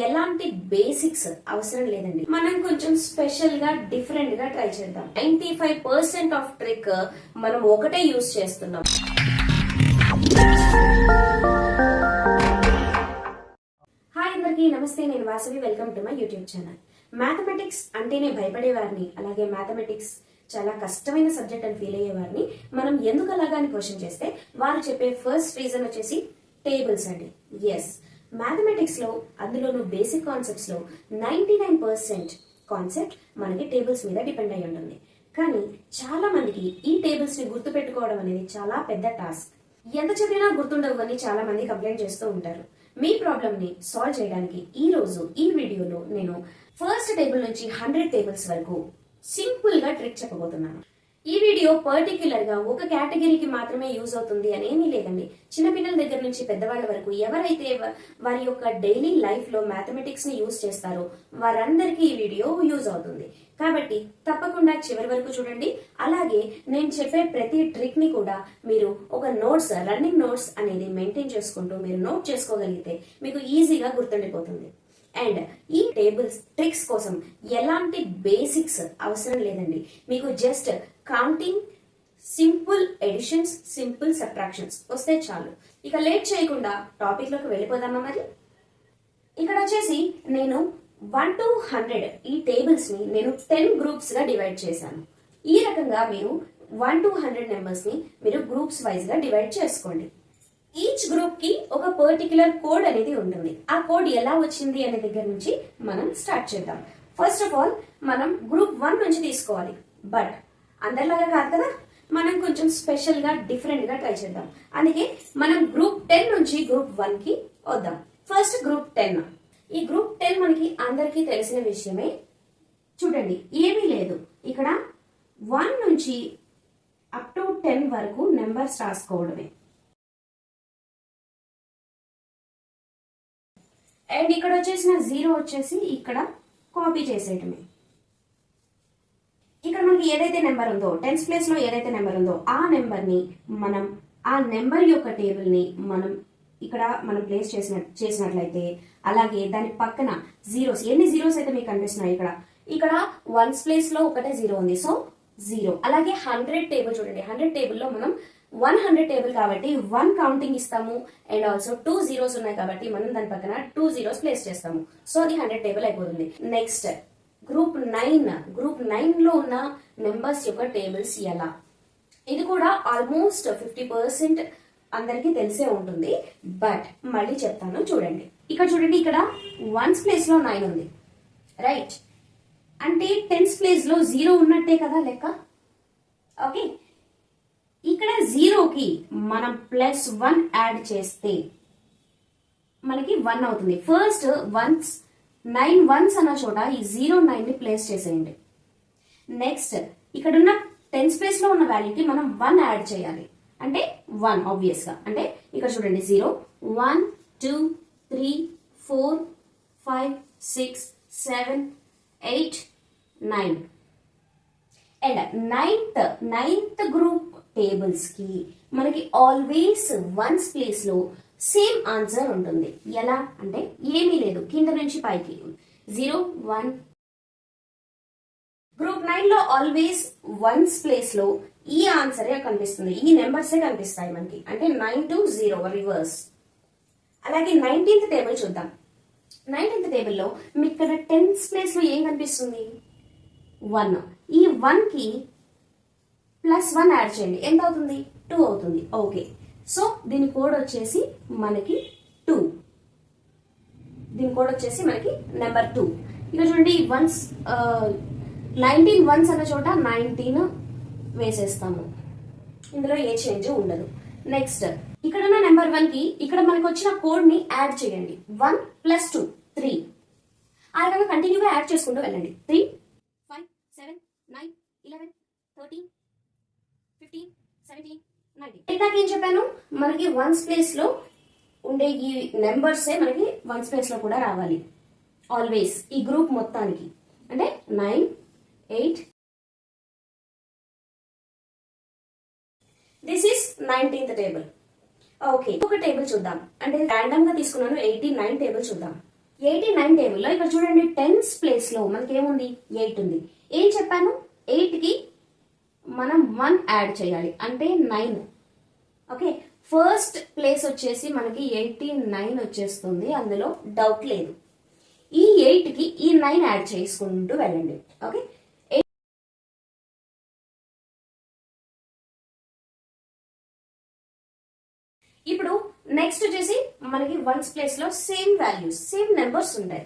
ఎలాంటి బేసిక్స్ అవసరం లేదండి. మనం కొంచెం స్పెషల్ గా డిఫరెంట్ గా ట్రై చేద్దాం. 95% ఆఫ్ ట్రిక్ మనం ఒకటే యూజ్ చేస్తున్నాం. హాయ్ అందరికి నమస్తే, నేను Vasavi. Welcome to my YouTube channel. Mathematics అంటేనే భయపడేవారిని, అలాగే మ్యాథమెటిక్స్ చాలా కష్టమైన సబ్జెక్ట్ అని ఫీల్ అయ్యేవారిని మనం ఎందుకు అలాగా అని క్వశ్చన్ చేస్తే వారు చెప్పే ఫస్ట్ రీజన్ వచ్చేసి టేబుల్స్ అండి. ఎస్, మ్యాథమెటిక్స్ లో అందులోనూ బేసిక్ కాన్సెప్ట్స్ లో 99% కాన్సెప్ట్ మనకి టేబుల్స్ మీద డిపెండ్ అయి ఉంటుంది. కానీ చాలా మందికి ఈ టేబుల్స్ ని గుర్తు పెట్టుకోవడం అనేది చాలా పెద్ద టాస్క్. ఎంత చదివినా గుర్తుండవు అని చాలా మంది కంప్లైంట్ చేస్తూ ఉంటారు. మీ ప్రాబ్లమ్ ని సాల్వ్ చేయడానికి ఈ రోజు ఈ వీడియోలో నేను ఫస్ట్ టేబుల్ నుంచి 100 టేబుల్స్ వరకు సింపుల్ గా ట్రిక్ చెప్పబోతున్నాను. ఈ వీడియో పర్టిక్యులర్ గా ఒక కేటగిరీకి మాత్రమే యూజ్ అవుతుంది అని ఏమీ లేదండి. చిన్నపిల్లల దగ్గర నుంచి పెద్దవాళ్ళ వరకు ఎవరైతే వారి యొక్క డైలీ లైఫ్ లో మ్యాథమెటిక్స్ ని యూజ్ చేస్తారో వారందరికీ ఈ వీడియో యూజ్ అవుతుంది. కాబట్టి తప్పకుండా చివరి వరకు చూడండి. అలాగే నేను చెప్పే ప్రతి ట్రిక్ ని కూడా మీరు ఒక నోట్స్, రన్నింగ్ నోట్స్ అనేది మెయింటైన్ చేసుకుంటూ మీరు నోట్ చేసుకోగలిగితే మీకు ఈజీగా గుర్తుండిపోతుంది. అండ్ ఈ టేబుల్స్ ట్రిక్స్ కోసం ఎలాంటి బేసిక్స్ అవసరం లేదండి. మీకు just counting, simple additions, simple subtractions వస్తే చాలు. ఇక లేట్ చేయకుండా టాపిక్ లోకి వెళ్ళిపోదామా మరి. ఇక్కడ వచ్చేసి నేను 1 to 100 ఈ టేబుల్స్ ని నేను 10 గ్రూప్స్ గా డివైడ్ చేశాను. ఈ రకంగా మీరు 1 to 100 నెంబర్స్ ని మీరు గ్రూప్స్ వైజ్ గా డివైడ్ చేసుకోండి. ఈచ్ గ్రూప్ కి ఒక పర్టికులర్ కోడ్ అనేది ఉంటుంది. ఆ కోడ్ ఎలా వచ్చింది అనే దగ్గర నుంచి మనం స్టార్ట్ చేద్దాం. ఫస్ట్ ఆఫ్ ఆల్ మనం గ్రూప్ 1 నుంచి తీసుకోవాలి. బట్ అందరిలాగా కాదు కదా, మనం కొంచెం స్పెషల్ గా డిఫరెంట్ గా ట్రై చేద్దాం. అందుకే మనం గ్రూప్ 10 నుంచి గ్రూప్ 1 కి వద్దాం. First group 10. ఈ గ్రూప్ 10 మనకి అందరికీ తెలిసిన విషయమే. చూడండి, ఏమీ లేదు. ఇక్కడ 1 నుంచి అప్ టు 10 వరకు నెంబర్స్ రాసుకోవడమే. అండ్ ఇక్కడ వచ్చేసిన 0 వచ్చేసి ఇక్కడ కాపీ చేసేయటమే. ఇక్కడ మనకి ఏదైతే నెంబర్ ఉందో, 10th ప్లేస్ లో ఏదైతే నెంబర్ ఉందో ఆ నెంబర్ ని మనం, ఆ నెంబర్ యొక్క టేబుల్ ని మనం ప్లేస్ చేసినట్లయితే, అలాగే దాని పక్కన జీరోస్, ఎన్ని జీరోస్ అయితే మీకు కనిపిస్తున్నాయి ఇక్కడ 1th ప్లేస్ లో ఒకటే 0 ఉంది, సో 0. అలాగే 100 టేబుల్ చూడండి, 100 టేబుల్ లో మనం 100 టేబుల్ కాబట్టి 1 కౌంటింగ్ ఇస్తాము. అండ్ ఆల్సో 2 జీరోస్ ఉన్నాయి కాబట్టి మనం దాని పక్కన 2 జీరోస్ ప్లేస్ చేస్తాము. సో అది 100 టేబుల్ అయిపోతుంది. Next group 9. గ్రూప్ 9 లో ఉన్న నెంబర్స్ యొక్క టేబుల్స్ ఎలా, ఇది కూడా ఆల్మోస్ట్ 50% అందరికి తెలిసే ఉంటుంది. బట్ మళ్ళీ చెప్తాను చూడండి. ఇక్కడ చూడండి, ఇక్కడ 1th ప్లేస్ లో 9 ఉంది, రైట్? అంటే 10th ప్లేస్ లో 0 ఉన్నట్టే కదా లెక్క. ఓకే, ఇక్కడ 0కి మనం +1 యాడ్ చేస్తే మనకి 1 అవుతుంది. ఫస్ట్ 9 వన్స్ అన్న చోట ఈ 09 ని ప్లేస్ చేసేయండి. నెక్స్ట్ ఇక్కడ ఉన్న 10th ప్లేస్ లో ఉన్న వాల్యూకి మనం 1 యాడ్ చేయాలి, అంటే 1 ఆబ్వియస్ గా. అంటే ఇక్కడ చూడండి, 0 1 2 3 4 5 6 7 8 9. అండ్ నైన్త్ గ్రూప్ టేబుల్స్ కి మనకి ఆల్వేస్ 1th ప్లేస్ లో సేమ్ ఆన్సర్ ఉంటుంది. ఎలా అంటే ఏమీ లేదు, కింద నుంచి పైకి 0 1. గ్రూప్ 9 లో ఆల్వేస్ 1th ప్లేస్ లో ఈ ఆన్సరే కనిపిస్తుంది, ఈ నెంబర్సే కనిపిస్తాయి మనకి. అంటే 9 to 0 రివర్స్. అలాగే 19th టేబుల్ చూద్దాం. 19th టేబుల్ లో మీకు ఇక్కడ 10th ప్లేస్ లో ఏం కనిపిస్తుంది? 1. ఈ 1 కి +1 యాడ్ చేయండి, ఎంత అవుతుంది? 2 అవుతుంది. ఓకే, సో దీని కోడ్ వచ్చేసి మనకి 2. దీని కోడ్ వచ్చేసి మనకి నెంబర్ 2. ఇక చూడండి, 19 వన్స్ అన్న చోట 19 వేసేస్తాము, ఇందులో ఏ చేంజ్ ఉండదు. నెక్స్ట్ ఇక్కడ ఉన్న నెంబర్ 1 కి ఇక్కడ మనకు వచ్చిన కోడ్ ని యాడ్ చేయండి. 1 + 2 3. ఆ రకంగా కంటిన్యూగా యాడ్ చేసుకుంటూ వెళ్ళండి. 3 5 7 9 11 13 15 17 19. ఇందాక ఏం చెప్పాను, మనకి 1th ప్లేస్ లో ఉండే ఈ నెంబర్సే మనకి 1th ప్లేస్ లో కూడా రావాలి ఆల్వేస్, ఈ గ్రూప్ మొత్తానికి. అంటే 9 8. This is 19th table. Okay, ఒక టేబుల్ చూద్దాం. అంటే ర్యాండమ్ గా తీసుకున్నాను, 89 టేబుల్ చూద్దాం. 89 టేబుల్లో ఇక్కడ చూడండి టెన్స్ ప్లేస్ లో మనకి ఏముంది 8 ఉంది. ఏం చెప్పాను, 8 కి మనం 1 యాడ్ చేయాలి అంటే 9. ఓకే, ఫస్ట్ ప్లేస్ వచ్చేసి మనకి 89 వచ్చేస్తుంది, అందులో డౌట్ లేదు. ఈ 8 కి ఈ 9 యాడ్ చేసుకుంటూ వెళ్ళండి. ఓకే, ఇప్పుడు నెక్స్ట్ వచ్చేసి మనకి వన్స్ ప్లేస్ లో సేమ్ వాల్యూస్ సేమ్ నెంబర్స్ ఉంటాయి.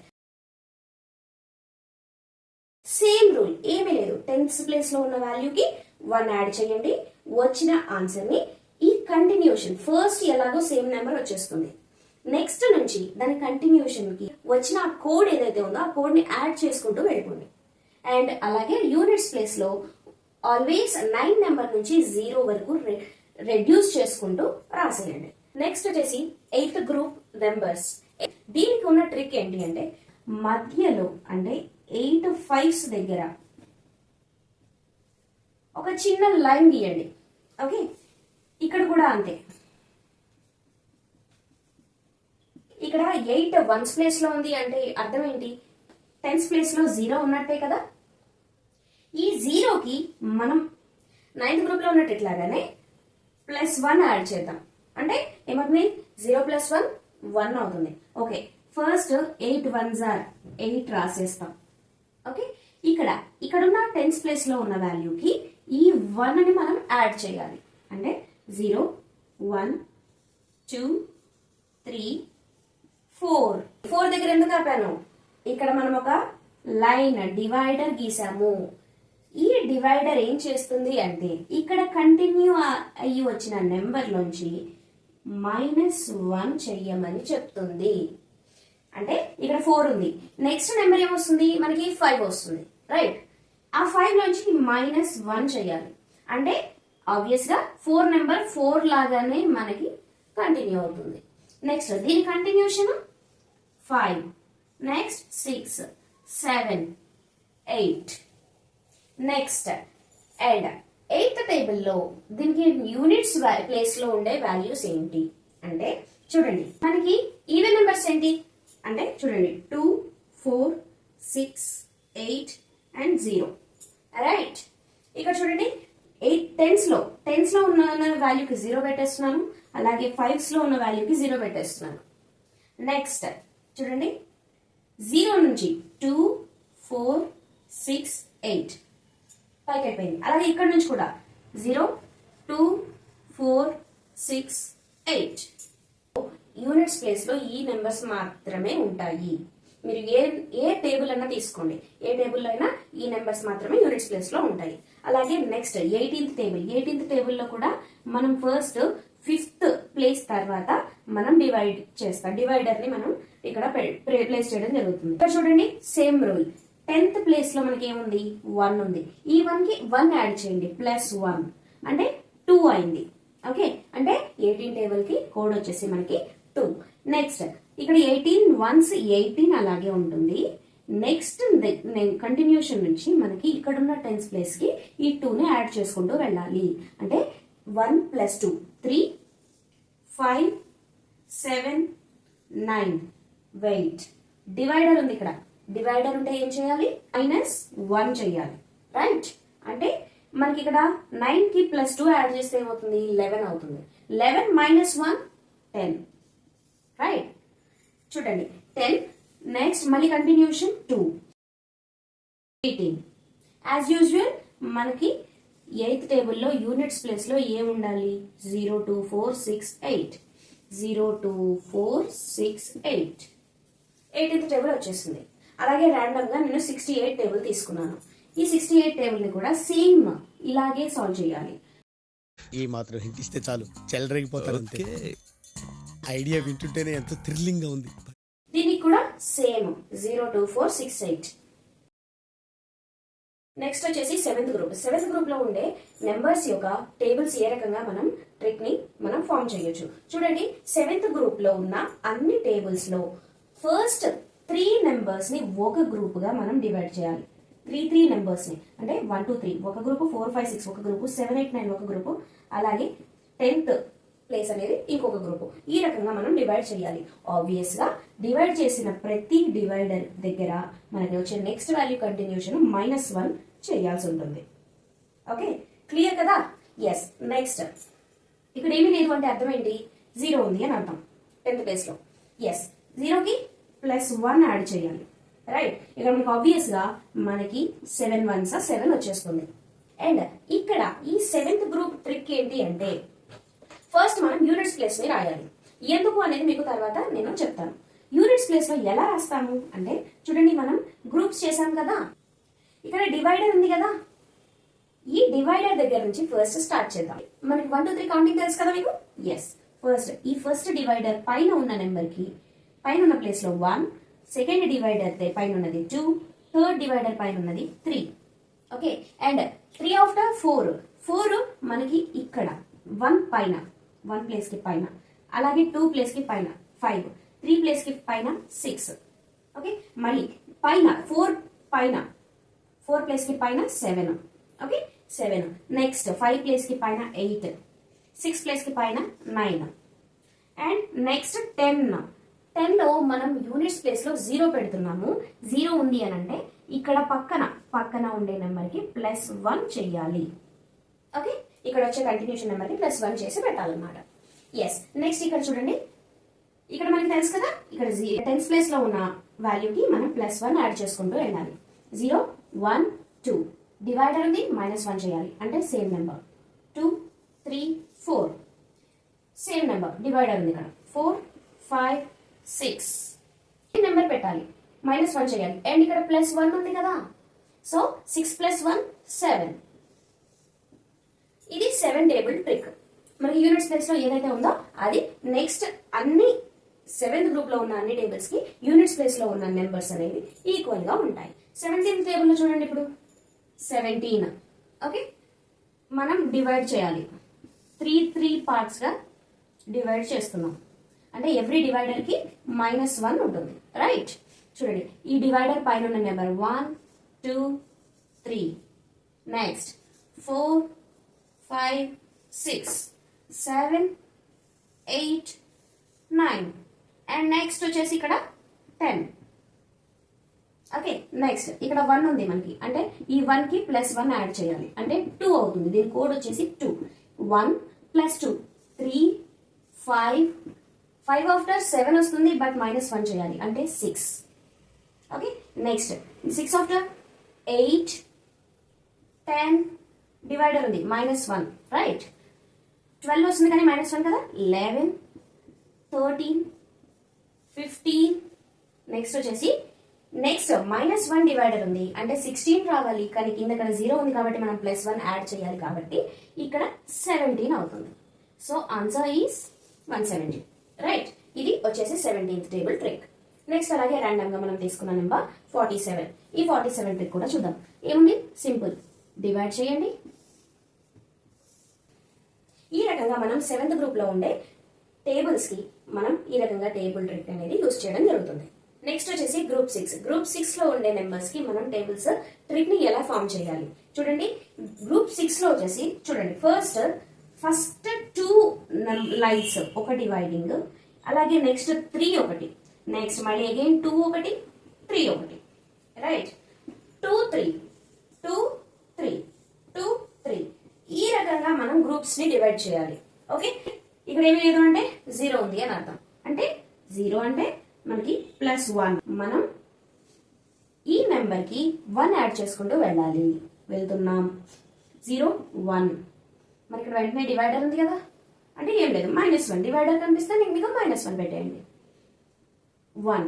సేమ్ రూల్ ఏమీ లేదు, టెన్స్ ప్లేస్ లో ఉన్న వాల్యూకి 1 యాడ్ చేయండి, వచ్చిన ఆన్సర్ ని ఈ కంటిన్యూషన్ ఫస్ట్ ఎలాగో సేమ్ నెంబర్ వచ్చేస్తుంది. నెక్స్ట్ నుంచి దాని కంటిన్యూషన్ కి వచ్చిన ఆ కోడ్ ఏదైతే ఉందో ఆ కోడ్ ని యాడ్ చేసుకుంటూ వెళ్ళిపోండి. అండ్ అలాగే యూనిట్స్ ప్లేస్ లో ఆల్వేస్ 9 నెంబర్ నుంచి 0 వరకు రెడ్యూస్ చేసుకుంటూ రాసేయండి. నెక్స్ట్ వచ్చేసి 8th గ్రూప్ నెంబర్స్. దీనికి ఉన్న ట్రిక్ ఏంటి అంటే మధ్యలో అంటే 8 5s దగ్గర ఒక చిన్న లైన్ గీయండి. ఓకే, ఇక్కడ కూడా అంతే. ఇక్కడ 8 1s ప్లేస్ లో ఉంది అంటే అర్థం ఏంటి, 10s ప్లేస్ లో 0 ఉన్నట్టే కదా. ఈ 0కి మనం 9th గ్రూప్ లో ఉన్నట్టు ఇట్లాగానే +1 యాడ్ చేద్దాం అంటే ఏమవుతుంది, 0 + 1 1 అవుతుంది. ఓకే, ఫస్ట్ 8 1s are 8 రాసేస్తాం. ఓకే, ఇక్కడున్న 10s ప్లేస్ లో ఉన్న వాల్యూకి ఈ 1 ని మనం యాడ్ చేయాలి అంటే 0 1 2 3 4 దగ్గర ఎందుకు ఆపాను, ఇక్కడ మనం ఒక లైన్ డివైడర్ గీసాము. ఈ డివైడర్ ఏం చేస్తుంది అంటే ఇక్కడ కంటిన్యూ అయ్యి వచ్చిన నెంబర్ లోంచి -1 చెయ్యమని చెప్తుంది. అంటే ఇక్కడ 4 ఉంది, నెక్స్ట్ నెంబర్ ఏమొస్తుంది మనకి 5 వస్తుంది, రైట్. ఆ 5 లోంచి -1 చెయ్యాలి అంటే ఆబ్వియస్ గా 4 నెంబర్ 4 లాగానే మనకి కంటిన్యూ అవుతుంది. నెక్స్ట్ దీని continuation 5, next 6 7 8. Next and 8th టేబుల్లో దీనికి యూనిట్స్ ప్లేస్ లో ఉండే వాల్యూస్ ఏంటి అంటే చూడండి, మనకి ఈవెన్ నెంబర్స్ ఏంటి అంటే చూడండి 2 4 6 8 అండ్ 0, రైట్. ఇక్కడ చూడండి 10s లో ఉన్న వాల్యూకి 0 పెట్టేస్తున్నాను, అలాగే 5s లో ఉన్న వాల్యూకి 0 పెట్టేస్తున్నాను. నెక్స్ట్ చూడండి 0 నుంచి 2 4 6 8 పైకి అయిపోయింది. అలాగే ఇక్కడ నుంచి కూడా 0 2 4 6 8. యూనిట్స్ ప్లేస్ లో ఈ నెంబర్స్ మాత్రమే ఉంటాయి. మీరు ఏ టేబుల్ అయినా తీసుకోండి, ఏ టేబుల్ అయినా ఈ నెంబర్స్ మాత్రమే యూనిట్స్ ప్లేస్ లో ఉంటాయి. అలాగే నెక్స్ట్ 18th టేబుల్లో కూడా మనం ఫస్ట్ 5th ప్లేస్ తర్వాత మనం డివైడ్ చేస్తాం. డివైడర్ ని మనం ఇక్కడ ప్లేస్ చేయడం జరుగుతుంది. ఇక్కడ చూడండి సేమ్ రూల్, 10th ప్లేస్ లో మనకి ఏముంది 1 ఉంది, ఈ 1 కి 1 యాడ్ చేయండి +1 అంటే 2 అయింది. ఓకే, అంటే 18 టేబుల్ కి కోడ్ వచ్చేసి మనకి 2. నెక్స్ట్ ఇక్కడ 18 1s 18 అలాగే ఉంటుంది. నెక్స్ట్ కంటిన్యూషన్ నుంచి మనకి ఇక్కడ ఉన్న 10s ప్లేస్ కి ఈ 2 ని యాడ్ చేసుకుంటూ వెళ్ళాలి అంటే 1 + 2 3 5 7 9. వెయిట్, డివైడర్ ఉంది ఇక్కడ, డివైడర్ ఉంటే ఏం చేయాలి -1 చేయాలి, రైట్. అంటే మనకి ఇక్కడ 9 కి +2 యాడ్ చేస్తే ఏమవుతుంది 11 అవుతుంది. 11 - 1 10, రైట్. చూడండి 10, నెక్స్ట్ మళ్ళీ కంటిన్యూషన్ 2 18. యాజ్ యూజువల్ మనకి 8th టేబుల్లో యూనిట్స్ ప్లేస్ లో ఏముండాలి 0 2 4 6 8 0 2 4 6 8. 18th టేబుల్ వచ్చేసింది. అలాగే ర్యాండమ్ గా నేను 68 టేబుల్ తీసుకున్నాను. ఈ 68 టేబుల్ ని కూడా సేమ్ ఇలాగే సాల్వ్ చేయాలి. ఈ మాత్రం హింట్ ఇస్తే చాలు చెలరేగిపోతారు అంతే. ఐడియా వింటుంటేనే ఎంతో థ్రిల్లింగ్ గా ఉంది. దీనికి కూడా సేమ్ 0 2 4 6 8. నెక్స్ట్ వచ్చేసి 7th గ్రూప్ లో ఉండే నెంబర్స్ యొక్క టేబుల్స్ ఏ రకంగా మనం ట్రిక్ ని మనం ఫామ్ చేయొచ్చు. చూడండి 7th గ్రూప్ లో ఉన్న అన్ని టేబుల్స్ లో ఫస్ట్ 3 నెంబర్స్ ని ఒక గ్రూప్ గా మనం డివైడ్ చేయాలి. 3 నెంబర్స్ ని అంటే 1 2 3 ఒక గ్రూప్, 4 5 6 ఒక గ్రూప్, 7 8 9 ఒక గ్రూప్, అలాగే 10th ప్లేస్ అనేది ఇంకొక గ్రూప్. ఈ రకంగా మనం డివైడ్ చేయాలి. ఆబ్వియస్ గా డివైడ్ చేసిన ప్రతి డివైడర్ దగ్గర మనకి వచ్చే నెక్స్ట్ వాల్యూ కంటిన్యూషన్ -1 చేయాల్సి ఉంటుంది. ఓకే, క్లియర్ కదా? ఎస్. నెక్స్ట్ ఇక్కడ ఏమీ లేదు అంటే అర్థం ఏంటి? 0 ఉంది అని అర్థం 10th ప్లేస్ లో. ఎస్, 0కి +1 యాడ్ చేయాలి. రైట్, ఇక్కడ మనకి ఆబ్వియస్ గా మనకి 7 1s 7 వచ్చేస్తుంది. అండ్ ఇక్కడ ఈ 7th గ్రూప్ ట్రిక్ ఏంటి అంటే ఫస్ట్ మనం యూనిట్స్ ప్లేస్ ని రాయాలి. ఎందుకు అనేది మీకు తర్వాత నేను చెప్తాను. యూనిట్స్ ప్లేస్ లో ఎలా రాస్తాము అంటే చూడండి, మనం గ్రూప్స్ చేసాం కదా, ఇక్కడ డివైడర్ ఉంది కదా, ఈ డివైడర్ దగ్గర నుంచి ఫస్ట్ స్టార్ట్ చేద్దాం. మనకి 1 2 3 కౌంటింగ్ తెలుసు కదా మీకు. ఎస్, ఈ ఫస్ట్ డివైడర్ పైన ఉన్న నెంబర్ కి పైన ఉన్న ప్లేస్ లో 1, సెకండ్ డివైడర్ పైన ఉన్నది 2, థర్డ్ డివైడర్ పైన ఉన్నది 3. ఓకే, అండ్ 3 ఆఫ్టర్ 4 మనకి ఇక్కడ 1 పైన 1 ప్లేస్ కి పైన, అలాగే 2 ప్లేస్ కి పైన 5, 3 ప్లేస్ కి పైన 6. ఓకే, మళ్ళీ పైన 4 ప్లేస్ కి పైన 7. ఓకే, 7. నెక్స్ట్ 5 ప్లేస్ కి పైన 8, 6 ప్లేస్ కి పైన 9, అండ్ నెక్స్ట్ 10 లో మనం యూనిట్స్ ప్లేస్ లో 0 పెడుతున్నాము. 0 ఉంది అని అంటే ఇక్కడ పక్కన ఉండే నెంబర్ కి +1 చెయ్యాలి. ఓకే, ఇక్కడ వచ్చే కంటిన్యూషన్ నెంబర్ కి +1 చేసి పెట్టాలన్నమాట. ఎస్, నెక్స్ట్ ఇక్కడ చూడండి, ఇక్కడ మనకి తెలుసు కదా, ఇక్కడ 10th ప్లేస్ లో ఉన్న వాల్యూకి మనం +1 యాడ్ చేసుకుంటూ వెళ్ళాలి. 0 1 2 డివైడర్ ఉంది, -1 చేయాలి అంటే same number. 2 3 4 same number, divider ఉంది ఇక్కడ 4 5 6 ఈ నెంబర్ పెట్టాలి, -1 చేయాలి. అండ్ ఇక్కడ +1 ఉంది కదా, సో 6 + 1 7. ఇది 7 టేబుల్ ట్రిక్. మనకి యూనిట్స్ ప్లేస్ లో ఏదైతే ఉందో అది నెక్స్ట్ అన్ని 7th గ్రూప్ లో ఉన్న అన్ని టేబుల్స్ కి యూనిట్స్ ప్లేస్ లో ఉన్న నెంబర్స్ అనేవి ఈక్వల్ గా ఉంటాయి. 17th టేబుల్ లో చూడండి, ఇప్పుడు 17. ఓకే, మనం డివైడ్ చేయాలి. 3 పార్ట్స్ గా డివైడ్ చేస్తున్నాం అంటే ఎవ్రీ డివైడర్ కి -1 ఉంటుంది. రైట్, చూడండి, ఈ డివైడర్ పైన ఉన్న నెంబర్ 1 2 3, నెక్స్ట్ 4 5 6 7 8 9, అండ్ నెక్స్ట్ వచ్చేసి ఇక్కడ 10. ఓకే, నెక్స్ట్ ఇక్కడ 1 ఉంది మనకి, అంటే ఈ 1 కి +1 యాడ్ చేయాలి అంటే 2 అవుతుంది. దీని కోడ్ వచ్చేసి 2. 1 + 2 3 5 ఆఫ్టర్ 7 వస్తుంది, బట్ -1 చేయాలి అంటే 6. ఓకే, నెక్స్ట్ 6 ఆఫ్టర్ 8 10 డివైడర్ ఉంది -1. రైట్, 12 వస్తుంది కానీ -1 కదా, 11 13 15. నెక్స్ట్ వచ్చేసి నెక్స్ట్ -1 డివైడర్ ఉంది అంటే 16 రావాలి, కానీ కింద ఇక్కడ 0 ఉంది కాబట్టి మనం +1 యాడ్ చేయాలి కాబట్టి ఇక్కడ 17 అవుతుంది. So answer is 170. రైట్, ఇది వచ్చేసి 17th టేబుల్ ట్రిక్. నెక్స్ట్ అలాగే ర్యాండమ్ గా మనం తీసుకున్న నెంబర్ 47. ఈ 47 ట్రిక్ కూడా చూద్దాం. ఏముంది, సింపుల్, డివైడ్ చేయండి. ఈ రకంగా మనం 7th గ్రూప్ లో ఉండే టేబుల్స్ కి మనం ఈ రకంగా టేబుల్ ట్రిక్ అనేది యూజ్ చేయడం జరుగుతుంది. నెక్స్ట్ వచ్చేసి గ్రూప్ 6. గ్రూప్ 6 లో ఉండే నెంబర్స్ కి మనం టేబుల్స్ ట్రిక్ ని ఎలా ఫామ్ చేయాలి చూడండి. గ్రూప్ 6 లో వచ్చేసి చూడండి, ఫస్ట్ 2 లైన్స్ ఒక డివైడింగ్, అలాగే నెక్స్ట్ 3 ఒకటి, నెక్స్ట్ మళ్ళీ అగైన్ 2 ఒకటి 3 ఒకటి. రైట్, 2 3 2 3 2 3 ఈ రకంగా మనం గ్రూప్స్ ని డివైడ్ చేయాలి. ఓకే, ఇక్కడ ఏమి లేదు అంటే 0 ఉంది అని అర్థం. అంటే 0 అంటే మనకి +1, మనం ఈ నెంబర్ కి 1 యాడ్ చేసుకుంటూ వెళ్ళాలి. వెళ్తున్నాం 0 1, మరి ఇక్కడ వెంటనే డివైడర్ ఉంది కదా, అంటే ఏం లేదు, -1 డివైడర్ కనిపిస్తే మీకు -1 పెట్టేయండి. 1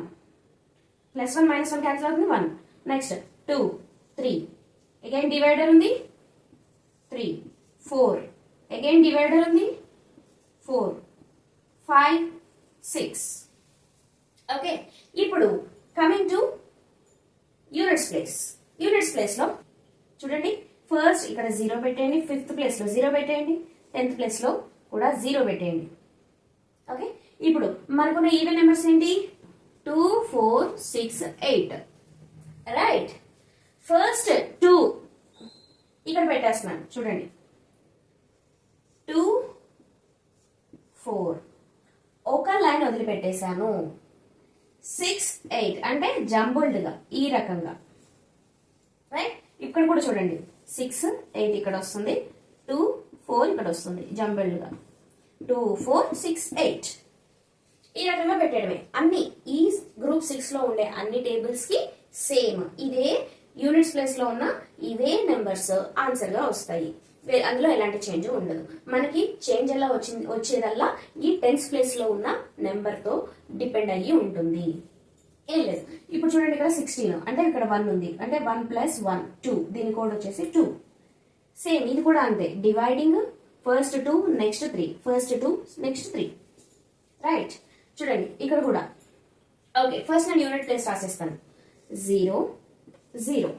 +1 -1 క్యాన్సిల్ అవుతుంది, 1. నెక్స్ట్ 2 3 అగైన్ డివైడర్ ఉంది 3 4 అగైన్ డివైడర్ ఉంది 4 5 6. ఓకే, ఇప్పుడు కమింగ్ టు యూనిట్స్ ప్లేస్ లో చూడండి, ఫస్ట్ ఇక్కడ 0 పెట్టేయండి, 5th ప్లేస్ లో 0 పెట్టేయండి, 10th ప్లేస్ లో కూడా 0 పెట్టేయండి. ఓకే, ఇప్పుడు మనకున్న ఈవెన్ నెంబర్స్ ఏంటి, 2 4 6 8. రైట్, ఫస్ట్ 2 ఇక్కడ పెట్టేస్తున్నాను చూడండి, 2 4 ఒక లైన్ వదిలిపెట్టేశాను. 6 8 అంటే జంబుల్డ్ గా ఈ రకంగా, రైట్. ఇక్కడ కూడా చూడండి 6 8 ఇక్కడ వస్తుంది, 2 4 ఇక్కడ వస్తుంది జంబుల్డ్ గా, 2 4 6 8 ఈ రకంగా పెట్టడమే. అన్ని ఈ గ్రూప్ 6 లో ఉండే అన్ని టేబుల్స్ కి సేమ్ ఇదే యూనిట్స్ ప్లేస్ లో ఉన్న ఇవే నెంబర్స్ ఆన్సర్ గా వస్తాయి. అందులో ఎలాంటి చేంజ్ ఉండదు. మనకి చేంజ్ ఎలా వచ్చేదల్లా ఈ టెన్స్ ప్లేస్ లో ఉన్న నెంబర్ తో డిపెండ్ అయ్యి ఉంటుంది. ఏం లేదు. ఇప్పుడు చూడండి ఇక్కడ 16 అంటే ఇక్కడ 1 ఉంది అంటే 1 + 1 2, దీని కోడ్ వచ్చేసి 2. సేమ్ ఇది కూడా అంతే, dividing first 2 next 3, first 2 next 3, right. చూడండి ఇక్కడ కూడా ఓకే. ఫస్ట్ నేను యూనిట్ ప్లేస్ రాసేస్తాను, 0 0,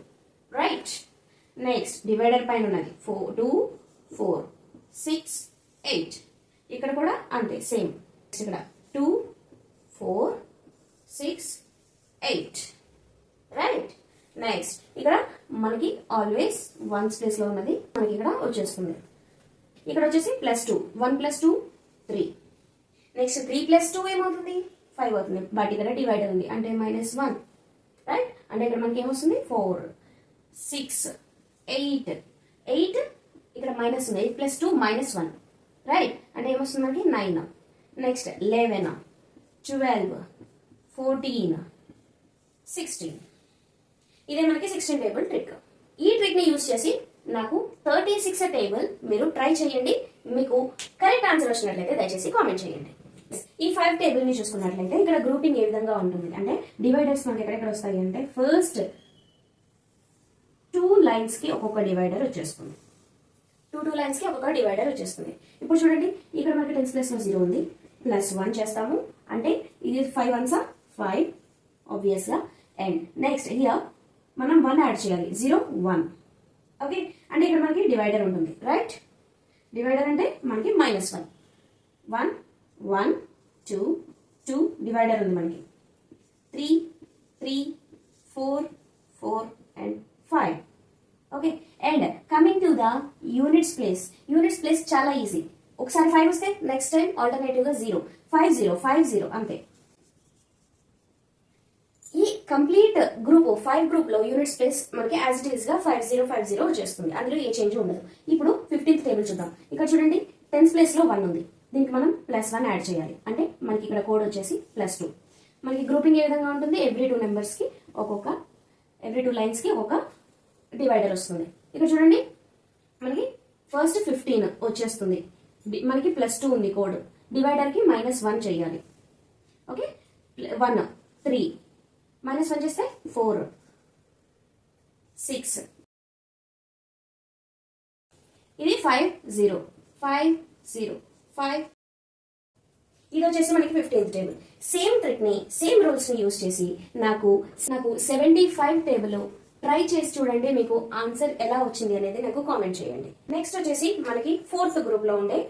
రైట్. నెక్స్ట్ డివైడర్ పైన ఉన్నది 2 4 6 8, ఇక్కడ కూడా అంతే సేమ్. ఇక్కడ 2 4 6 8, రైట్. నెక్స్ట్ ఇక్కడ మనకి ఆల్వేస్ వన్స్ ప్లేస్ లో ఉన్నది మనకి ఇక్కడ వచ్చేస్తుంది. ఇక్కడ వచ్చేసి +2, 1 + 2 3. నెక్స్ట్ 3 + 2 ఏమవుతుంది 5 అవుతుంది. బట్ ఇక్కడ డివైడర్ ఉంది అంటే -1, రైట్. అంటే ఇక్కడ మనకి ఏమొస్తుంది 4 6 8 8, ఇక్కడ మైనస్ ఉంది, 8 + 2 -1, రైట్. అంటే ఏమొస్తుంది మనకి 9. నెక్స్ట్ 11 12 14 16. ఇదే మనకి 16 టేబుల్ ట్రిక్. ఈ ట్రిక్ ని యూజ్ చేసి నాకు 36 టేబుల్ మీరు ట్రై చేయండి. మీకు కరెక్ట్ ఆన్సర్ వచ్చినట్లయితే దయచేసి కామెంట్ చేయండి. ఈ 5 టేబుల్ ని చూసుకున్నట్లయితే ఇక్కడ గ్రూపింగ్ ఏ విధంగా ఉంటుంది అంటే డివైడర్స్ మనకి ఎక్కడెక్కడ వస్తాయి అంటే ఫస్ట్ 2 లైన్స్ కి ఒక్కొక్క డివైడర్ వచ్చేస్తుంది. 2 లైన్స్ కి ఒక్కొక్క డివైడర్ వచ్చేస్తుంది. ఇప్పుడు చూడండి ఇక్కడ మనకి టెన్స్ ప్లేస్ లో 0 ఉంది, +1 చేస్తాము అంటే ఇది 5 1s 5 ఆబ్వియస్ గా. అండ్ నెక్స్ట్ హియర్ మనం 1 యాడ్ చేయాలి, 0 1, ఓకే. అంటే ఇక్కడ మనకి డివైడర్ ఉంటుంది, రైట్. డివైడర్ అంటే మనకి -1 1 1 2 2 డివైడర్ ఉంది మనకి, 3 3 4 4 and 5, okay. And coming to the units place. Units place చాలా ఈజీ. ఒకసారి 5 వస్తే నెక్స్ట్ టైం ఆల్టర్నేటివ్ గా 0 5 0 5 0 అంతే. ఈ కంప్లీట్ గ్రూప్ 5 గ్రూప్ లో యూనిట్స్ ప్లేస్ మనకి యాజ్ ఇట్ ఈస్ గా 5 0 5 0 వచ్చేస్తుంది. అందులో ఏ చేంజ్ ఉండదు. ఇప్పుడు 15th టేబుల్ చూద్దాం. ఇక్కడ చూడండి 10th ప్లేస్ లో 1 ఉంది, దీనికి మనం +1 యాడ్ చేయాలి అంటే మనకి ఇక్కడ కోడ్ వచ్చేసి +2. మనకి గ్రూపింగ్ ఏ విధంగా ఉంటుంది, ఎవ్రీ 2 నెంబర్స్ కి ఒక్కొక్క, ఎవ్రీ 2 లైన్స్ కి ఒక్కొక్క డివైడర్ వస్తుంది. ఇక్కడ చూడండి మనకి ఫస్ట్ 15 వచ్చేస్తుంది, మనకి +2 ఉంది కోడ్, డివైడర్ కి -1 చేయాలి, ఓకే. 1 3 -1 చేస్తే 4 6, ఇది 5 0 5 0 5. ఇది వచ్చేసి మనకి 15th టేబుల్. సేమ్ ట్రిక్ ని సేమ్ రూల్స్ ని యూజ్ చేసి నాకు 75 టేబుల్ ట్రై చేసి చూడండి. మీకు ఆన్సర్ ఎలా వచ్చింది అనేది నాకు కామెంట్ చేయండి. నెక్స్ట్ వచ్చేసి మనకి 4th గ్రూప్ లో ఉండే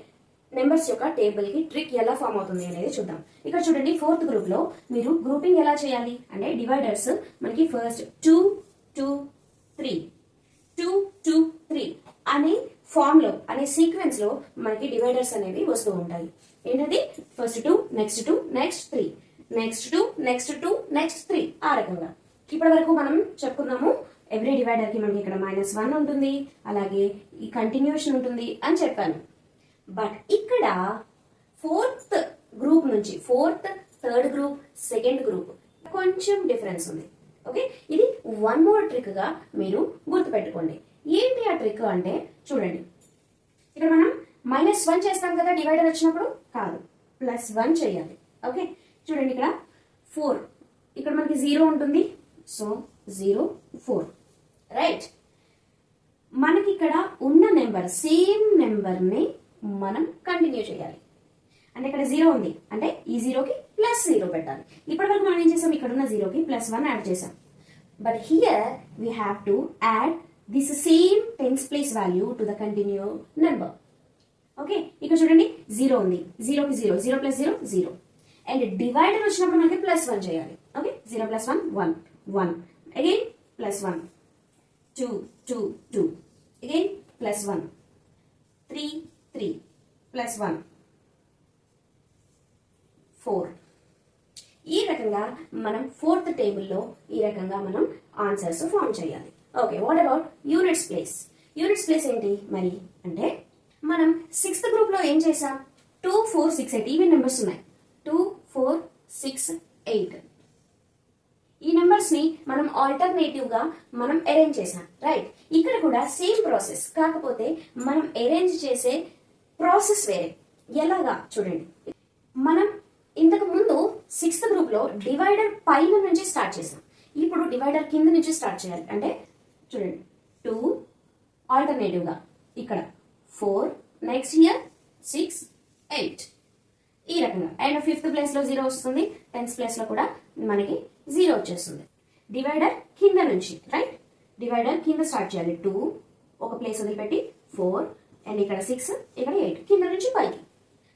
నెంబర్స్ యొక్క టేబుల్ కి ట్రిక్ ఎలా ఫామ్ అవుతుంది అనేది చూద్దాం. ఇక్కడ చూడండి 4th గ్రూప్ లో మీరు గ్రూపింగ్ ఎలా చేయాలి అంటే డివైడర్స్ మనకి ఫస్ట్ 2 2 3 2 2 3 అనే ఫామ్ లో అనే సీక్వెన్స్ లో మనకి డివైడర్స్ అనేవి వస్తూ ఉంటాయి. ఏంటది first 2 next 2 next 3 next 2 next 2 next 3 ఆ రకంగా. ఇప్పటి వరకు మనం చెప్పుకున్నాము ఎవ్రీ డివైడర్ కి మనకి ఇక్కడ -1 ఉంటుంది, అలాగే ఈ కంటిన్యూషన్ ఉంటుంది అని చెప్పాను. బట్ ఇక్కడ 4th గ్రూప్ నుంచి 4th 3rd group 2nd group కొంచెం డిఫరెన్స్ ఉంది, ఓకే. ఇది 1 మోర్ ట్రిక్ గా మీరు గుర్తుపెట్టుకోండి. ఏంటి ఆ ట్రిక్ అంటే చూడండి ఇక్కడ మనం -1 చేస్తాం కదా డివైడర్ వచ్చినప్పుడు, కాదు +1 చేయాలి, ఓకే. చూడండి ఇక్కడ 4 ఇక్కడ మనకి 0 ఉంటుంది, సో 0 4, రైట్. మనకి ఇక్కడ ఉన్న నెంబర్ సేమ్ నెంబర్ ని మనం కంటిన్యూ చేయాలి. అంటే ఇక్కడ 0 ఉంది అంటే ఈ 0కి +0 పెట్టాలి. ఇప్పటి వరకు మనం ఏం చేసాం, ఇక్కడ ఉన్న 0కి +1 యాడ్ చేసాం. But here we have to add this same tens place value to the continue number, okay. ఇక్కడ చూడండి 0 ఉంది, 0కి 0 0 + 0 0. అండ్ డివైడర్ వచ్చినప్పుడు మనకి +1 చేయాలి, ఓకే. 0 + 1 1 1 again +1 2 2 2 again +1 3 3 +1 4. ఈ రకంగా మనం ఫోర్త్ టేబుల్లో ఈ రకంగా మనం ఆన్సర్స్ ఫామ్ చేయాలి. Okay, what about units place? Units place ఏంటి మరి అంటే మనం సిక్స్త్ గ్రూప్ లో ఏం చేసాం? 2, 4, 6, 8 ఇవి నెంబర్స్ ఉన్నాయి. 2, 4, 6, 8 ఈ నెంబర్స్ ని మనం ఆల్టర్నేటివ్ గా మనం అరేంజ్ చేసాం, రైట్? ఇక్కడ కూడా సేమ్ ప్రాసెస్, కాకపోతే మనం అరేంజ్ చేసే ప్రాసెస్ వేరే. ఎలాగా చూడండి, మనం ఇంతకు ముందు సిక్స్త్ గ్రూప్ లో డివైడర్ పైన నుంచి స్టార్ట్ చేసాం. ఇప్పుడు డివైడర్ కింద నుంచి స్టార్ట్ చేయాలి. అంటే చూడండి, 2 ఆల్టర్నేటివ్ గా ఇక్కడ 4, నెక్స్ట్ ఇయర్ 6, 8 ఈ రకంగా. అండ్ ఫిఫ్త్ ప్లేస్ లో 0 వస్తుంది, 10th ప్లేస్ లో కూడా మనకి 0 వచ్చేస్తుంది. డివైడర్ కింద నుంచి, రైట్? డివైడర్ కింద స్టార్ట్ చేయాలి. 2 ఒక ప్లేస్ వదిలిపెట్టి 4 అండ్ ఇక్కడ 6 ఇక్కడ 8 కింద నుంచి పైకి,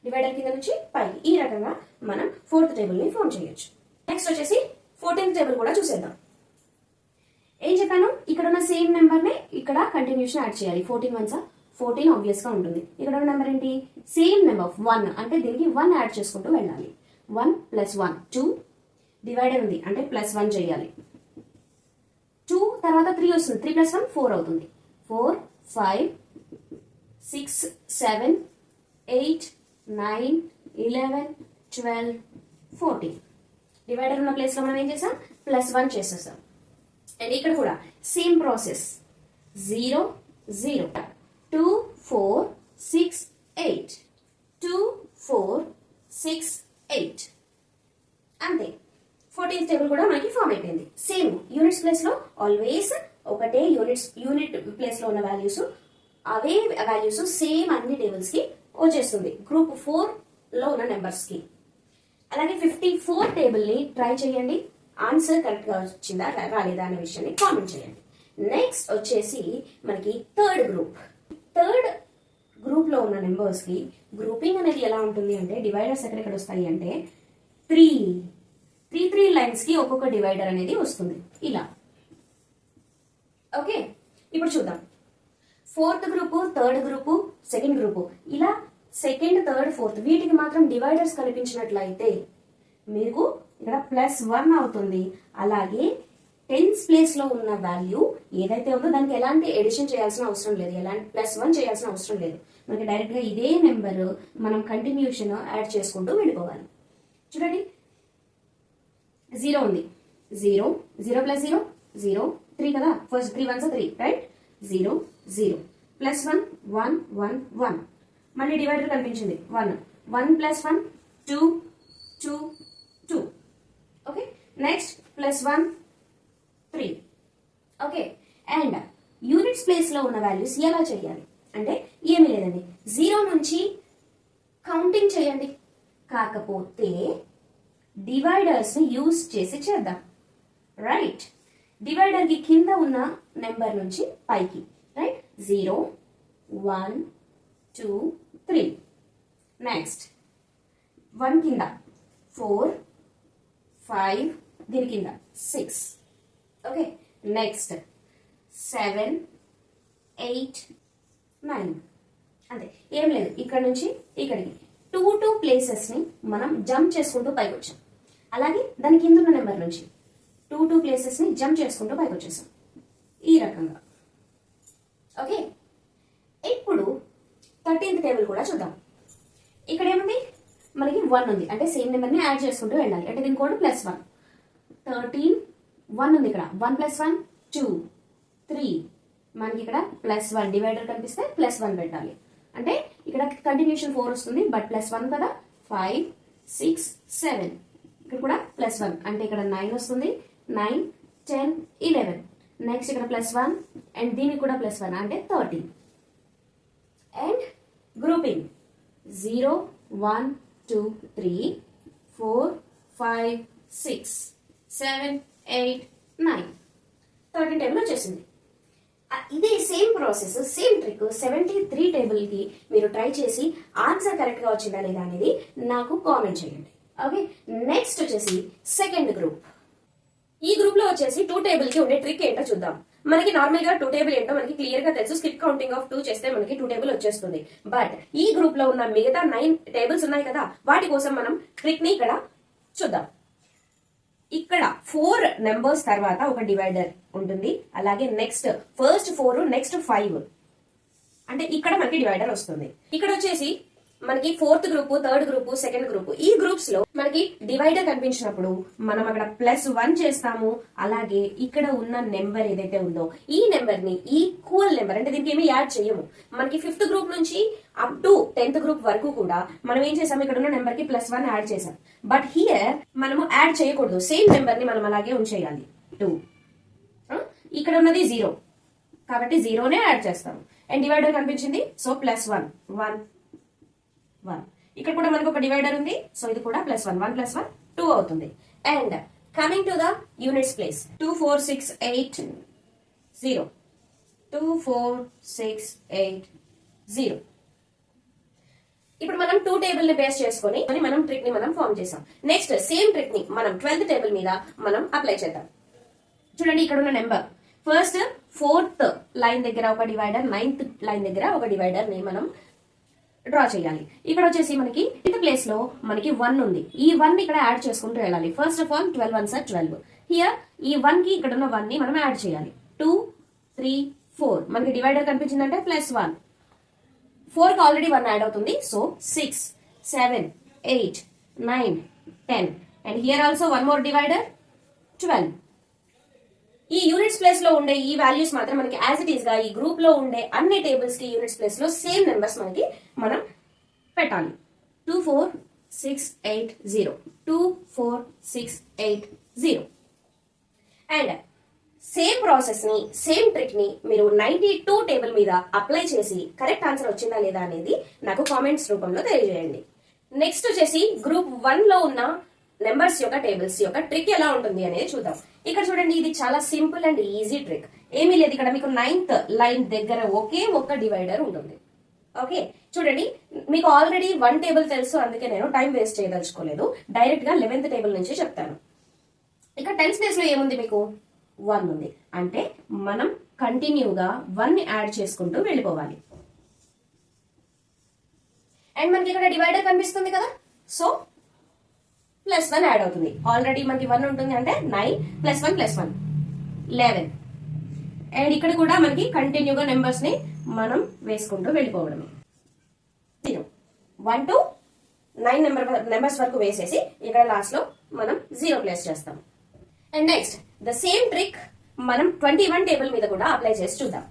డివైడర్ కింద నుంచి పైకి. ఈ రకంగా మనం ఫోర్త్ టేబుల్ ని ఫామ్ చేయొచ్చు. నెక్స్ట్ వచ్చేసి 14th టేబుల్ కూడా చూసేద్దాం. ఏం చెప్పాను? ఇక్కడ ఉన్న సేమ్ నెంబర్ ని ఇక్కడ కంటిన్యూషన్ యాడ్ చేయాలి. 14 1 14 ఆబ్వియస్ గా ఉంటుంది. ఇక్కడ ఉన్న నెంబర్ ఏంటి? సేమ్ నెంబర్ 1, అంటే దీనికి 1 యాడ్ చేసుకుంటూ వెళ్ళాలి. 1 + 1 2, డివైడర్ ఉంది అంటే +1 చేయాలి. 2 తర్వాత 3 వస్తుంది, 3 + 1 4 అవుతుంది. 4 5 6 7 8 9 11 12 14 డివైడర్ ఉన్న ప్లేస్ లో మనం ఏం చేసాం? +1 చేసేసాం. అండ్ ఇక్కడ కూడా సేమ్ ప్రాసెస్. 0 0 2 4 6 8 2 4 6 8 అంతే. 14th టేబుల్ కూడా మనకి ఫామ్ అయిపోయింది. సేమ్ యూనిట్స్ ప్లేస్ లో ఆల్వేస్ ఒకటే యూనిట్ ప్లేస్ లో ఉన్న వాల్యూస్, అవే వాల్యూస్ సేమ్ అన్ని టేబుల్స్ కి వచ్చేస్తుంది గ్రూప్ 4 లో ఉన్న నెంబర్స్ కి. అలాగే 54 టేబుల్ ని ట్రై చేయండి. ఆన్సర్ కరెక్ట్ గా వచ్చిందా రాలేదా అనే విషయాన్ని కామెంట్ చేయండి. నెక్స్ట్ వచ్చేసి మనకి థర్డ్ గ్రూప్ లో ఉన్న నెంబర్స్ కి గ్రూపింగ్ అనేది ఎలా ఉంటుంది అంటే, డివైడర్స్ ఎక్కడెక్కడ వస్తాయి అంటే 3 లైన్స్ కి ఒక్కొక్క డివైడర్ అనేది వస్తుంది ఇలా. ఓకే, ఇప్పుడు చూద్దాం. Fourth group, third group, second group, ఇలా సెకండ్, థర్డ్, ఫోర్త్ వీటికి మాత్రం డివైడర్స్ కనిపించినట్లయితే మీకు ఇక్కడ +1 అవుతుంది. అలాగే 10th ప్లేస్ లో ఉన్న వాల్యూ ఏదైతే ఉందో దానికి ఎలాంటి ఎడిషన్ చేయాల్సిన అవసరం లేదు, ఎలాంటి +1 చేయాల్సిన అవసరం లేదు. మనకి డైరెక్ట్ గా ఇదే నెంబర్ మనం కంటిన్యూషన్ యాడ్ చేసుకుంటూ వెళ్ళిపోవాలి. చూడండి, 0 ఉంది, 0 0 + 0 0 3 కదా, ఫస్ట్ 3 1 3, రైట్? 0 0 +1 1 1 1 మళ్ళీ డివైడర్ కనిపించింది 1 1 + 1 2 2 2. Okay, next +1 3. Okay, and units place లో ఉన్న వాల్యూస్ ఎలా చేయాలి అంటే ఏమీ లేదండి, 0 నుంచి కౌంటింగ్ చేయండి. కాకపోతే డివైడర్స్ ని యూజ్ చేసి చేద్దాం, రైట్? డివైడర్ కి కింద ఉన్న నెంబర్ నుంచి పైకి, రైట్? 0 1 2 3. నెక్స్ట్ 1 కింద 4 5, దీని కింద 6. Okay, next 7 8 9. అంతే, ఏం లేదు. ఇక్కడ నుంచి ఇక్కడికి 2 ప్లేసెస్ ని మనం జంప్ చేసుకుంటూ పైకి వచ్చాం. అలాగే దాని కింద ఉన్న నెంబర్ నుంచి 2 ప్లేసెస్ ని జంప్ చేసుకుంటూ పైకి వచ్చేసాం ఈ రకంగా. ఓకే, ఇప్పుడు 13th టేబుల్ కూడా చూద్దాం. ఇక్కడ ఏముంది? మనకి 1 ఉంది, అంటే సేమ్ నెంబర్ ని యాడ్ చేసుకుంటూ వెళ్ళాలి. అంటే దీని కోడ్ +1. 13 1 ఉంది, ఇక్కడ 1 + 1 2 3. మనకి ఇక్కడ +1 డివైడర్ కనిపిస్తే +1 పెట్టాలి. అంటే ఇక్కడ కంటిన్యూషన్ 4 వస్తుంది, బట్ +1 కదా. 5 6 7 ఇక్కడ కూడా +1, అంటే ఇక్కడ 9 వస్తుంది. 9 10 11. నెక్స్ట్ ఇక్కడ +1 అండ్ దీనికి కూడా +1, అంటే 13. And grouping 0 1 2 3 4 5 6 7 8 9. 13 టేబుల్ వచ్చేసింది. ఇదే same process, same trick 73 table కి మీరు ట్రై చేసి ఆన్సర్ కరెక్ట్ గా వచ్చిందా లేదా అనేది నాకు కామెంట్ చేయండి. ఓకే, నెక్స్ట్ వచ్చేసి సెకండ్ గ్రూప్. ఈ గ్రూప్ లో వచ్చేసి 2 టేబుల్ కి ఉండే ట్రిక్ ఏంటో చూద్దాం. మనకి నార్మల్ గా 2 టేబుల్ ఏంటో మనకి క్లియర్ గా తెలుసు. స్కిప్ కౌంటింగ్ ఆఫ్ 2 చేస్తే మనకి 2 టేబుల్ వచ్చేస్తుంది. బట్ ఈ గ్రూప్ లో ఉన్న మిగతా 9 టేబుల్స్ ఉన్నాయి కదా, వాటి కోసం మనం ట్రిక్ ని ఇక్కడ చూద్దాం. ఇక్కడ 4 నెంబర్స్ తర్వాత ఒక డివైడర్ ఉంటుంది. అలాగే నెక్స్ట్ ఫస్ట్ 4 నెక్స్ట్ 5 అంటే ఇక్కడ మనకి డివైడర్ వస్తుంది. ఇక్కడ వచ్చేసి మనకి 4th group, 3rd group, 2nd group, ఈ గ్రూప్స్ లో మనకి డివైడర్ కనిపించినప్పుడు మనం అక్కడ +1 చేస్తాము. అలాగే ఇక్కడ ఉన్న నెంబర్ ఏదైతే ఉందో ఈ నెంబర్ ని ఈక్వల్ నెంబర్ అంటే దీనికి ఏమి యాడ్ చేయము. మనకి 5th గ్రూప్ నుంచి అప్ టు 10th గ్రూప్ వరకు కూడా మనం ఏం చేసాము, ఇక్కడ ఉన్న నెంబర్ కి +1 యాడ్ చేసాం. బట్ హియర్ మనము యాడ్ చేయకూడదు. సేమ్ నెంబర్ ని మనం అలాగే ఉంచేయాలి. 2 ఇక్కడ ఉన్నది 0 కాబట్టి 0నే యాడ్ చేస్తాము. అండ్ డివైడర్ కనిపించింది, సో +1 1 1. ఇక్కడ కూడా మనకు ఒక డివైడర్ ఉంది, సో ఇది కూడా +1 1 +1 2 అవుతుంది. And coming to the units place 2 4 6 8 0 2 4 6 8 0. ఇప్పుడు మనం 2 టేబుల్ ని బేస్ చేసుకొని మనం ట్రిక్ ని మనం ఫామ్ చేసాం. నెక్స్ట్ సేమ్ ట్రిక్ ని మనం 12th టేబుల్ మీద మనం అప్లై చేద్దాం. చూడండి ఇక్కడ ఉన్న నెంబర్ ఫస్ట్ 4th లైన్ దగ్గర ఒక డివైడర్, 9th లైన్ దగ్గర ఒక డివైడర్ ని మనం డ్రా చేయాలి. ఇక్కడ వచ్చేసి మనకి ఇంత ప్లేస్ లో మనకి 1 ఉంది. ఈ 1 ఇక్కడ యాడ్ చేసుకుంటూ వెళ్ళాలి. First of all 12 1s are 12. Here ఈ 1 కి ఇక్కడ ఉన్న 1 ని మనం యాడ్ చేయాలి. 2 3 4 మనకి డివైడర్ కనిపించిందంటే +1. 4 కి ఆల్రెడీ 1 యాడ్ అవుతుంది, so 6 7 8 9 10 and here also one more divider 12. ఈ యూనిట్స్ ప్లేస్ లో ఉండే ఈ వాల్యూస్ మాత్రం మనకి యాజ్ ఇట్ ఈస్ గా ఈ గ్రూప్ లో ఉండే అన్ని టేబుల్స్ కి యూనిట్స్ ప్లేస్ లో సేమ్ నెంబర్స్ మనకి మనం పెట్టాలి. 2 4 6 8 0 2 4 6 8 0. అండ్ సేమ్ ప్రాసెస్ ని సేమ్ ట్రిక్ ని మీరు 92 టేబుల్ మీద అప్లై చేసి కరెక్ట్ ఆన్సర్ వచ్చిందా లేదా అనేది నాకు కామెంట్స్ రూపంలో తెలియజేయండి. నెక్స్ట్ వచ్చేసి గ్రూప్ 1 లో ఉన్న నెంబర్స్ యొక్క టేబుల్స్ యొక్క ట్రిక్ ఎలా ఉంటుంది అనేది చూద్దాం. ఇక్కడ చూడండి, ఇది చాలా సింపుల్ అండ్ ఈజీ ట్రిక్. ఏమీ లేదు, ఇక్కడ మీకు 9th లైన్ దగ్గర ఒకే ఒక్క డివైడర్ ఉంటుంది. ఓకే చూడండి, మీకు ఆల్రెడీ 1 టేబుల్ తెలుసు, అందుకే నేను టైం వేస్ట్ చేయదలుచుకోలేదు. డైరెక్ట్ గా 11th టేబుల్ నుంచి చెప్తాను. ఇక్కడ 10th ప్లేస్ లో ఏముంది, మీకు 1 ఉంది. అంటే మనం కంటిన్యూగా 1 యాడ్ చేసుకుంటూ వెళ్ళిపోవాలి. అండ్ మనకి ఇక్కడ డివైడర్ కనిపిస్తుంది కదా, సో +1 యాడ్ అవుతుంది. ఆల్రెడీ మనకి 1 ఉంటుంది అంటే 9 +1 +1 11. అండ్ ఇక్కడ కూడా మనకి కంటిన్యూగా నెంబర్స్ ని మనం వేసుకుంటూ వెళ్ళిపోవడమే. 0 1 to 9 నెంబర్స్ వరకు వేసేసి ఇక్కడ లాస్ట్ లో మనం 0 ప్లేస్ చేస్తాం. And next the same trick మనం 21 టేబుల్ మీద కూడా అప్లై చేసి చూద్దాం.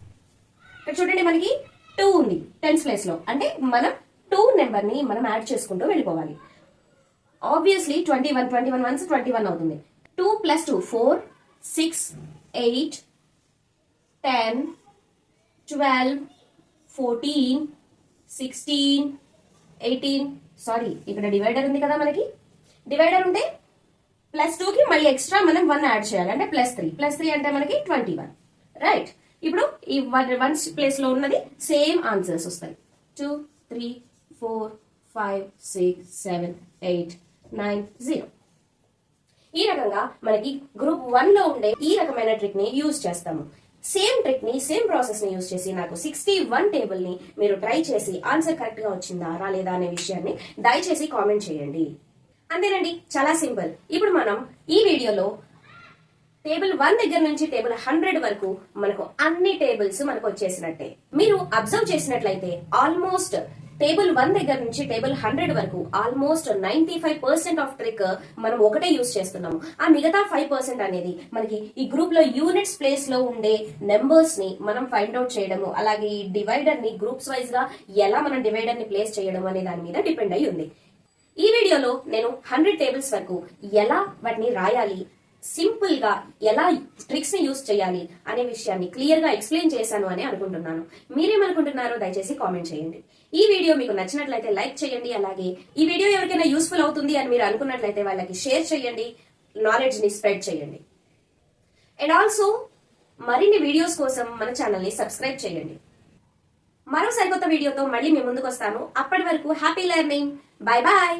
ఇక్కడ చూడండి, మనకి 2 ఉంది 10th ప్లేస్ లో, అంటే మనం 2 నెంబర్ ని మనం యాడ్ చేసుకుంటూ వెళ్ళిపోవాలి. ఆబ్వియస్లీ 21 వన్స్ 21 అవుతుంది. 2 + 2 4 6 8 10 12 14 16 18. సారీ, ఇక్కడ డివైడర్ ఉంది కదా, మనకి డివైడర్ ఉంటే +2 కి మళ్ళీ ఎక్స్ట్రా మనం 1 యాడ్ చేయాలి, అంటే +3 అంటే మనకి 21. రైట్, ఇప్పుడు ఈ 1 ప్లేస్ లో ఉన్నది సేమ్ ఆన్సర్స్ వస్తాయి. 2 3 4 5 6 7 8 9 0. ఈ రకంగా మనకి గ్రూప్ 1 లో ఉండే ఈ రకమైన ట్రిక్ ని యూజ్ చేస్తాము. సేమ్ ట్రిక్ ని సేమ్ ప్రాసెస్ ని యూజ్ చేసి నాకు 61 టేబుల్ ని మీరు ట్రై చేసి ఆన్సర్ కరెక్ట్ గా వచ్చిందా రాలేదా అనే విషయాన్ని దయచేసి కామెంట్ చేయండి. అంతేనండి, చాలా సింపుల్. ఇప్పుడు మనం ఈ వీడియోలో టేబుల్ 1 దగ్గర నుంచి టేబుల్ 100 వరకు మనకు అన్ని టేబుల్స్ మనకు వచ్చేసినట్టే. మీరు అబ్జర్వ్ చేసినట్లయితే ఆల్మోస్ట్ టేబుల్ 1 దగ్గర నుంచి టేబుల్ 100 వరకు ఆల్మోస్ట్ 95% ఆఫ్ ట్రిక్ మనం ఒకటే యూజ్ చేస్తున్నాము. ఆ మిగతా 5% అనేది మనకి ఈ గ్రూప్ లో యూనిట్స్ ప్లేస్ లో ఉండే నెంబర్స్ ని మనం ఫైండ్ అవుట్ చేయడము, అలాగే ఈ డివైడర్ ని గ్రూప్స్ వైజ్ గా ఎలా మనం డివైడర్ ని ప్లేస్ చేయడం అనే దాని మీద డిపెండ్ అయి ఉంది. ఈ వీడియోలో నేను 100 టేబుల్స్ వరకు ఎలా వాటిని రాయాలి, సింపుల్ గా ఎలా ట్రిక్స్ ని యూజ్ చేయాలి అనే విషయాన్ని క్లియర్ గా ఎక్స్ప్లెయిన్ చేశాను అని అనుకుంటున్నాను. మీరేమనుకుంటున్నారో దయచేసి కామెంట్ చేయండి. ఈ వీడియో మీకు నచ్చినట్లయితే లైక్ చేయండి. అలాగే ఈ వీడియో ఎవరికైనా యూస్ఫుల్ అవుతుంది అని మీరు అనుకున్నట్లయితే వాళ్ళకి షేర్ చేయండి, నాలెడ్జ్ ని స్ప్రెడ్ చేయండి. అండ్ ఆల్సో మరిన్ని వీడియోస్ కోసం మన ఛానల్ ని సబ్స్క్రైబ్ చేయండి. మరో సరికొత్త వీడియోతో మళ్ళీ మీ ముందుకు వస్తాను. అప్పటి వరకు హ్యాపీ లెర్నింగ్. Bye bye.